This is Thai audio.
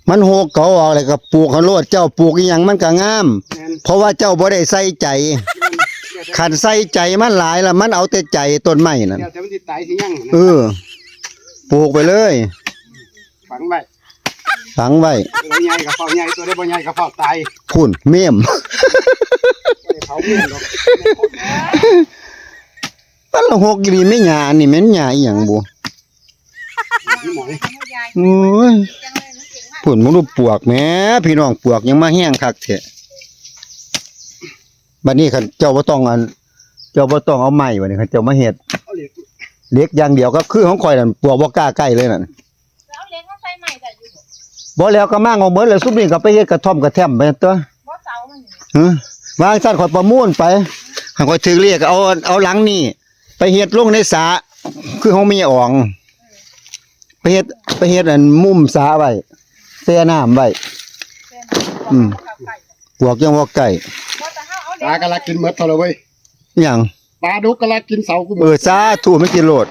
มันโหกเขาออกเลยก็ปลูกเขาโลดเจ้าปลูกอีหยังมันก็งามเพราะว่าเจ้าบ่ได้ใส่ใจขันใส่ใจมันหลายแล้วมันเอาแต่ใจต้นไม้นั่นแต่มันสิตายสิยังปลูกไปเลยฝังไว้ตัวใหญ่กับเฝ้าใหญ่ตัวได้บ่ใหญ่กับเฝ้าตายพุ่นเมี่ยมเผาเมี่ยมดอกมันละหกอีหลีไม่หญ้านี่แม่นหญ้าอีหยังบ่โอ้ยพุ่นมึงดูปวกแหมพี่น้องปวกยังมาแห้งคักแท้บัดนี้คันเจ้าบ่ต้องเอาไม้บัดนี้คันเจ้ามาเฮ็ดเล็กอย่างเดียวก็คือของข่อยนั่นปวกบ่กล้าใกล้เลยนั่นแล้วเล็กมันใส่ไม้ได้อยู่บ่แล้วก็มางเอาหมดแล้วซุมนี้ก็ไปเฮ็ดกระท่อมกระแท่มไปตัวบ่เสามันวางซั่นข่อยประมูลไปคันข่อยถึกเรียกเอาหลังนี่ไปเฮ็ดลงในสระคือของมีอ่องไปเฮ็ดอันมุมสระไว้แช่น้ำไว้ปวกยังบ่ใกล้ปลากะลักกินหมดเท่าเลยเว้ยหยังปลาดุกกะลักกินเสากูสาธุไม่กินโลด